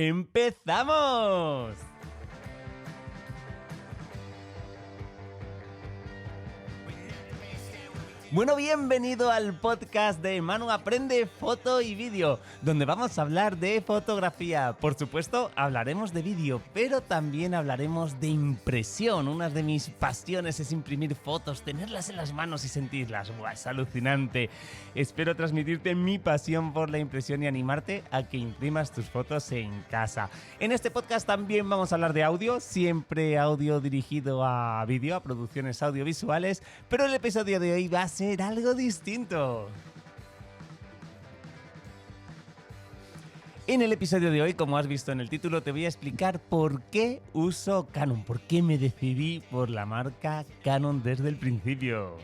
¡Empezamos! Bueno, bienvenido al podcast de Manu Aprende Foto y Vídeo, donde vamos a hablar de fotografía. Por supuesto, hablaremos de vídeo, pero también hablaremos de impresión. Una de mis pasiones es imprimir fotos, tenerlas en las manos y sentirlas. ¡Buah, es alucinante! Espero transmitirte mi pasión por la impresión y animarte a que imprimas tus fotos en casa. En este podcast también vamos a hablar de audio, siempre audio dirigido a vídeo, a producciones audiovisuales, pero el episodio de hoy va a ser algo distinto. En el episodio de hoy, como has visto en el título, te voy a explicar por qué uso Canon, por qué me decidí por la marca Canon desde el principio.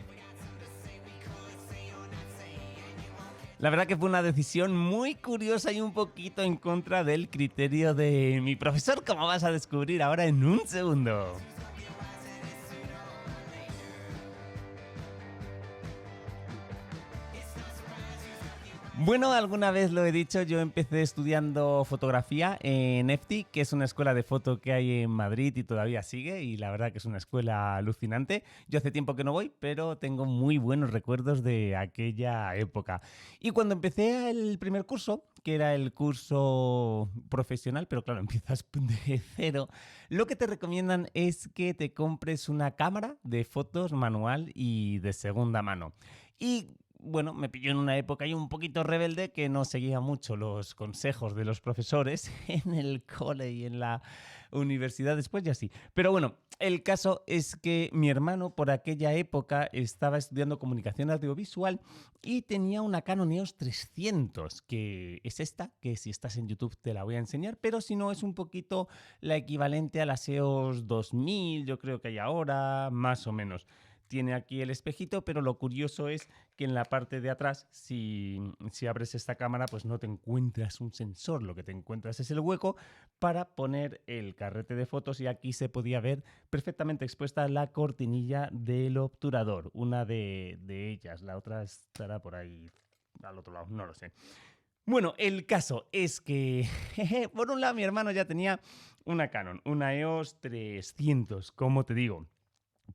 La verdad que fue una decisión muy curiosa y un poquito en contra del criterio de mi profesor, como vas a descubrir ahora en un segundo. Bueno, alguna vez lo he dicho, yo empecé estudiando fotografía en EFTI, que es una escuela de foto que hay en Madrid y todavía sigue, y la verdad que es una escuela alucinante. Yo hace tiempo que no voy, pero tengo muy buenos recuerdos de aquella época. Y cuando empecé el primer curso, que era el curso profesional, pero claro, empiezas de cero, lo que te recomiendan es que te compres una cámara de fotos manual y de segunda mano. Y bueno, me pilló en una época ahí un poquito rebelde que no seguía mucho los consejos de los profesores en el cole y en la universidad después ya sí. Pero bueno, el caso es que mi hermano por aquella época estaba estudiando comunicación audiovisual y tenía una Canon EOS 300, que es esta, que si estás en YouTube te la voy a enseñar, pero si no es un poquito la equivalente a las EOS 2000, yo creo que hay ahora, más o menos. Tiene aquí el espejito, pero lo curioso es que en la parte de atrás, si abres esta cámara, pues no te encuentras un sensor. Lo que te encuentras es el hueco para poner el carrete de fotos y aquí se podía ver perfectamente expuesta la cortinilla del obturador. Una de ellas, la otra estará por ahí al otro lado, no lo sé. Bueno, el caso es que, por un lado, mi hermano ya tenía una Canon, una EOS 300, como te digo.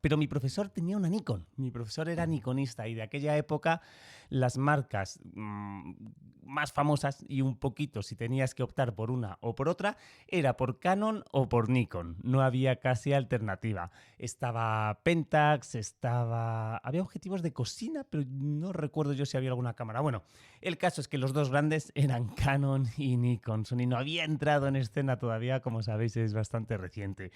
Pero mi profesor tenía una Nikon, mi profesor era nikonista y de aquella época las marcas más famosas y un poquito si tenías que optar por una o por otra era por Canon o por Nikon, no había casi alternativa. Estaba Pentax, había objetivos de cocina, pero no recuerdo yo si había alguna cámara. Bueno, el caso es que los dos grandes eran Canon y Nikon. Sony no había entrado en escena todavía, como sabéis es bastante reciente.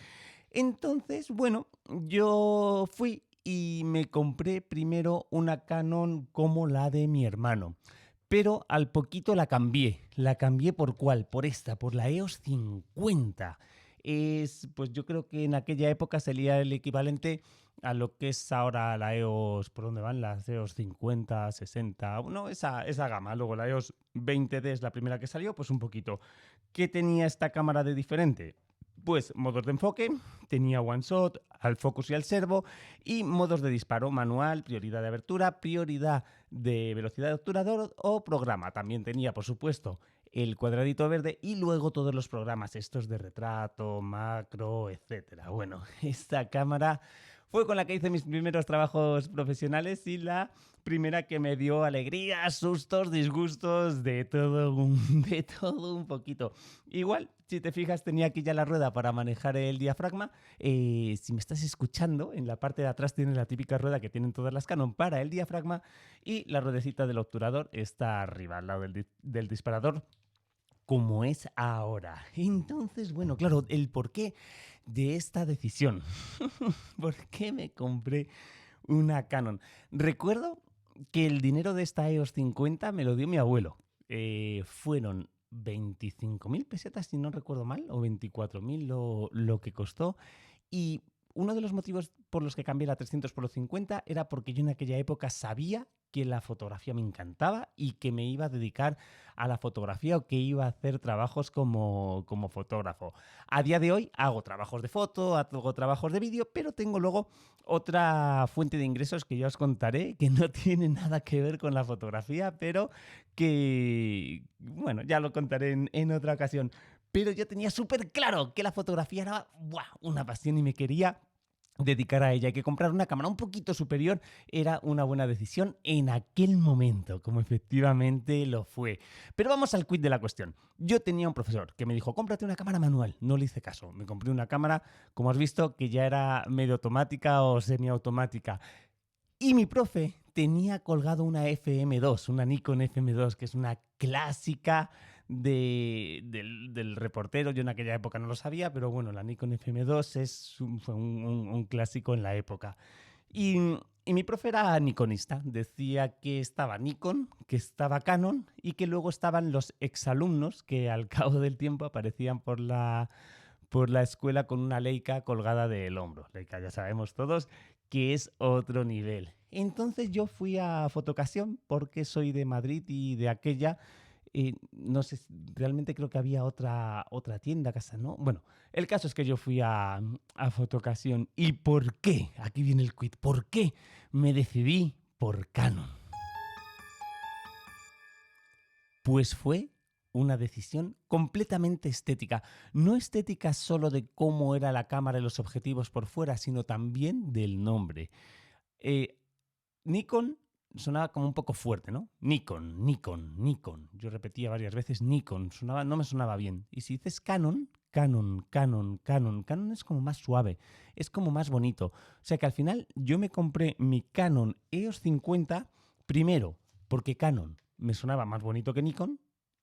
Entonces, bueno, yo fui y me compré primero una Canon como la de mi hermano. Pero al poquito la cambié. ¿La cambié por cuál? Por esta, por la EOS 50. Pues yo creo que en aquella época sería el equivalente a lo que es ahora la EOS, ¿por dónde van? Las EOS 50, 60, no, esa gama. Luego la EOS 20D es la primera que salió, pues un poquito. ¿Qué tenía esta cámara de diferente? Pues modos de enfoque, tenía one shot, al focus y al servo y modos de disparo, manual, prioridad de abertura, prioridad de velocidad de obturador o programa. También tenía, por supuesto, el cuadradito verde y luego todos los programas, estos de retrato, macro, etcétera. Bueno, esta cámara fue con la que hice mis primeros trabajos profesionales y la primera que me dio alegrías, sustos, disgustos, de todo un poquito. Igual, si te fijas, tenía aquí ya la rueda para manejar el diafragma. Si me estás escuchando, en la parte de atrás tiene la típica rueda que tienen todas las Canon para el diafragma y la ruedecita del obturador está arriba, al lado del disparador, como es ahora. Entonces, bueno, claro, el porqué de esta decisión. ¿Por qué me compré una Canon? Recuerdo que el dinero de esta EOS 50 me lo dio mi abuelo. Fueron 25.000 pesetas, si no recuerdo mal, o 24.000 lo que costó. Y uno de los motivos por los que cambié la 300 por los 50 era porque yo en aquella época sabía que la fotografía me encantaba y que me iba a dedicar a la fotografía o que iba a hacer trabajos como fotógrafo. A día de hoy hago trabajos de foto, hago trabajos de vídeo, pero tengo luego otra fuente de ingresos que ya os contaré, que no tiene nada que ver con la fotografía, pero que, bueno, ya lo contaré en otra ocasión. pero yo tenía súper claro que la fotografía era una pasión y me quería dedicar a ella, y que comprar una cámara un poquito superior era una buena decisión en aquel momento, como efectivamente lo fue. Pero vamos al quid de la cuestión. Yo tenía un profesor que me dijo, cómprate una cámara manual. No le hice caso. Me compré una cámara, como has visto, que ya era medio automática o semiautomática. Y mi profe tenía colgado una FM2, una Nikon FM2, que es una clásica del reportero. Yo en aquella época no lo sabía, pero bueno, la Nikon FM2 fue un clásico en la época. Y mi profe era nikonista. Decía que estaba Nikon, que estaba Canon y que luego estaban los exalumnos que al cabo del tiempo aparecían por la escuela con una Leica colgada del hombro. Leica ya sabemos todos que es otro nivel. Entonces yo fui a Fotocasión porque soy de Madrid y de aquella, no sé, realmente creo que había otra tienda, casa, ¿no? Bueno, el caso es que yo fui a Fotocasión. ¿Y por qué? Aquí viene el quid. ¿Por qué me decidí por Canon? Pues fue una decisión completamente estética. No estética solo de cómo era la cámara y los objetivos por fuera, sino también del nombre. Nikon sonaba como un poco fuerte, ¿no? Nikon, Nikon, Nikon. Yo repetía varias veces Nikon, no me sonaba bien. Y si dices Canon, Canon, Canon, Canon, Canon es como más suave, es como más bonito. O sea que al final yo me compré mi Canon EOS 50, primero, porque Canon me sonaba más bonito que Nikon,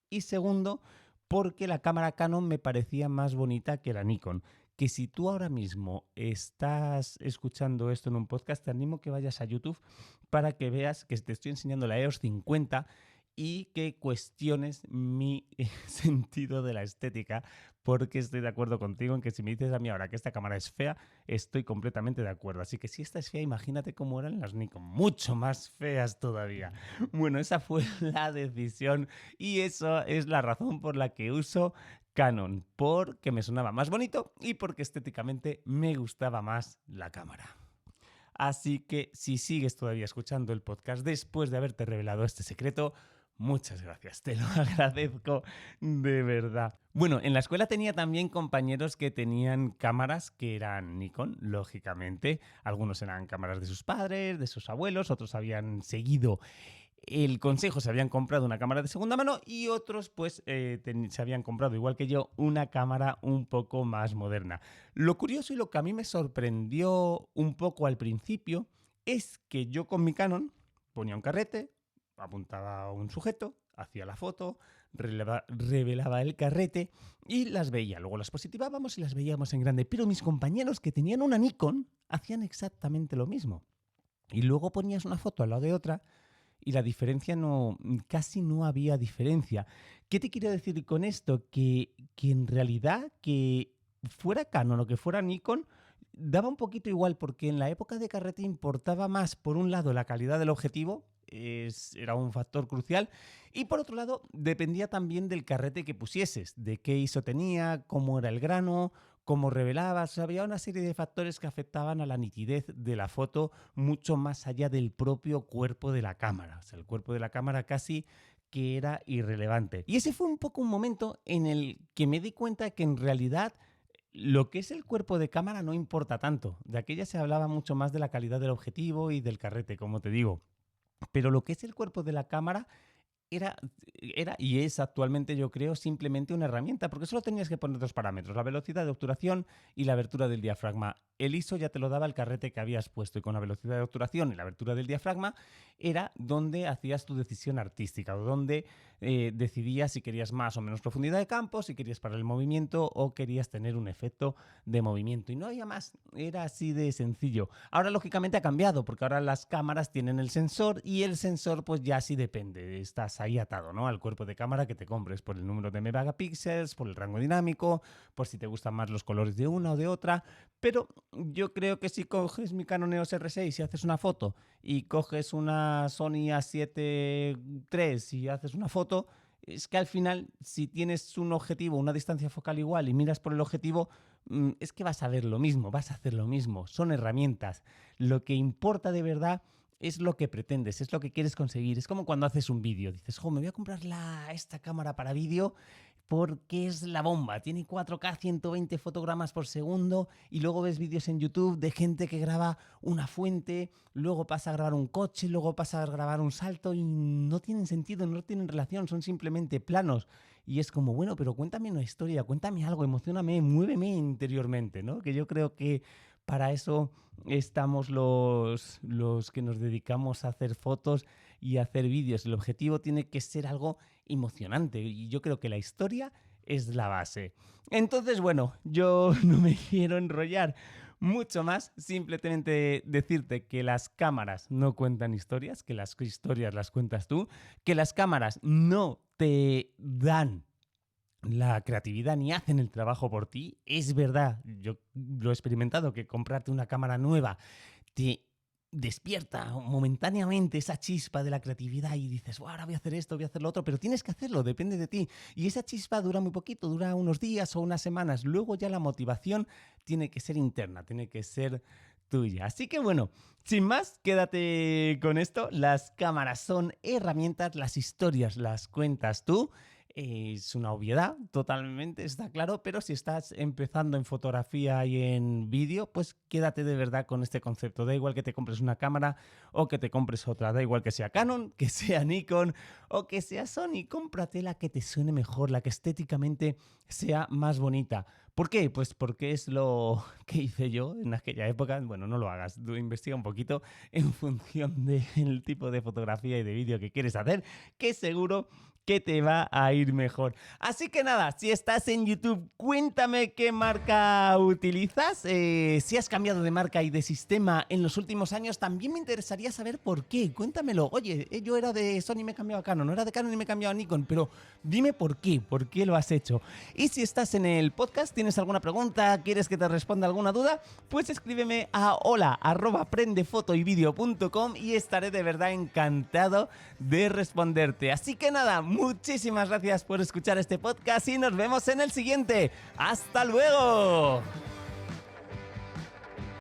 y segundo, porque la cámara Canon me parecía más bonita que la Nikon. Que si tú ahora mismo estás escuchando esto en un podcast, te animo que vayas a YouTube para que veas que te estoy enseñando la EOS 50 y que cuestiones mi sentido de la estética, porque estoy de acuerdo contigo en que si me dices a mí ahora que esta cámara es fea, estoy completamente de acuerdo. Así que si esta es fea, imagínate cómo eran las Nikon, mucho más feas todavía. Bueno, esa fue la decisión y eso es la razón por la que uso Canon, porque me sonaba más bonito y porque estéticamente me gustaba más la cámara. Así que si sigues todavía escuchando el podcast después de haberte revelado este secreto, muchas gracias, te lo agradezco de verdad. Bueno, en la escuela tenía también compañeros que tenían cámaras que eran Nikon, lógicamente. Algunos eran cámaras de sus padres, de sus abuelos, otros habían seguido el consejo, se habían comprado una cámara de segunda mano y otros pues se habían comprado, igual que yo, una cámara un poco más moderna. Lo curioso y lo que a mí me sorprendió un poco al principio es que yo con mi Canon ponía un carrete, apuntaba a un sujeto, hacía la foto, revelaba el carrete y las veía. Luego las positivábamos y las veíamos en grande. Pero mis compañeros que tenían una Nikon hacían exactamente lo mismo. Y luego ponías una foto al lado de otra y la diferencia casi no había diferencia. ¿Qué te quiero decir con esto? Que en realidad que fuera Canon o que fuera Nikon daba un poquito igual, porque en la época de carrete importaba más, por un lado, la calidad del objetivo, era un factor crucial, y por otro lado dependía también del carrete que pusieses, de qué ISO tenía, cómo era el grano, cómo revelabas. O sea, había una serie de factores que afectaban a la nitidez de la foto mucho más allá del propio cuerpo de la cámara. O sea, el cuerpo de la cámara casi que era irrelevante. Y ese fue un poco un momento en el que me di cuenta que en realidad lo que es el cuerpo de cámara no importa tanto. De aquella se hablaba mucho más de la calidad del objetivo y del carrete, como te digo. Pero lo que es el cuerpo de la cámara era y es actualmente, yo creo, simplemente una herramienta, porque solo tenías que poner dos parámetros, la velocidad de obturación y la abertura del diafragma. El ISO ya te lo daba el carrete que habías puesto, y con la velocidad de obturación y la abertura del diafragma era donde hacías tu decisión artística, o donde decidías si querías más o menos profundidad de campo, si querías parar el movimiento o querías tener un efecto de movimiento. Y no había más, era así de sencillo. Ahora, lógicamente, ha cambiado, porque ahora las cámaras tienen el sensor y el sensor pues ya sí depende, estás ahí atado, ¿no?, al cuerpo de cámara que te compres, por el número de megapíxeles, por el rango dinámico, por si te gustan más los colores de una o de otra. Pero yo creo que si coges mi Canon EOS R6 y haces una foto, y coges una Sony A7 III y haces una foto, es que al final, si tienes un objetivo, una distancia focal igual y miras por el objetivo, es que vas a ver lo mismo, vas a hacer lo mismo. Son herramientas. Lo que importa de verdad es lo que pretendes, es lo que quieres conseguir. Es como cuando haces un vídeo. Dices, me voy a comprar esta cámara para vídeo, porque es la bomba. Tiene 4K 120 fotogramas por segundo y luego ves vídeos en YouTube de gente que graba una fuente, luego pasa a grabar un coche, luego pasa a grabar un salto y no tienen sentido, no tienen relación, son simplemente planos. Y es como, bueno, pero cuéntame una historia, cuéntame algo, emocióname, muéveme interiormente, ¿no? Que yo creo que para eso estamos los que nos dedicamos a hacer fotos y a hacer vídeos. El objetivo tiene que ser algo emocionante y yo creo que la historia es la base. Entonces, bueno, yo no me quiero enrollar mucho más, simplemente decirte que las cámaras no cuentan historias, que las historias las cuentas tú, que las cámaras no te dan la creatividad ni hacen el trabajo por ti. Es verdad, yo lo he experimentado, que comprarte una cámara nueva te despierta momentáneamente esa chispa de la creatividad y dices, "Wow, ahora voy a hacer esto, voy a hacer lo otro", pero tienes que hacerlo, depende de ti. Y esa chispa dura muy poquito, dura unos días o unas semanas. Luego ya la motivación tiene que ser interna, tiene que ser tuya. Así que bueno, sin más, quédate con esto. Las cámaras son herramientas, las historias las cuentas tú. Es una obviedad, totalmente, está claro, pero si estás empezando en fotografía y en vídeo, pues quédate de verdad con este concepto. Da igual que te compres una cámara o que te compres otra, da igual que sea Canon, que sea Nikon o que sea Sony, cómprate la que te suene mejor, la que estéticamente sea más bonita. ¿Por qué? Pues porque es lo que hice yo en aquella época. Bueno, no lo hagas, tú investiga un poquito en función del tipo de fotografía y de vídeo que quieres hacer, que seguro que te va a ir mejor. Así que nada, si estás en YouTube, cuéntame qué marca utilizas. Si has cambiado de marca y de sistema en los últimos años, también me interesaría saber por qué. Cuéntamelo. Oye, yo era de Sony y me he cambiado a Canon, no era de Canon y me he cambiado a Nikon, pero dime por qué lo has hecho. Y si estás en el podcast, tienes alguna pregunta, quieres que te responda alguna duda, pues escríbeme a hola@prendefotoyvideo.com y estaré de verdad encantado de responderte. Así que nada, muchísimas gracias por escuchar este podcast y nos vemos en el siguiente. ¡Hasta luego!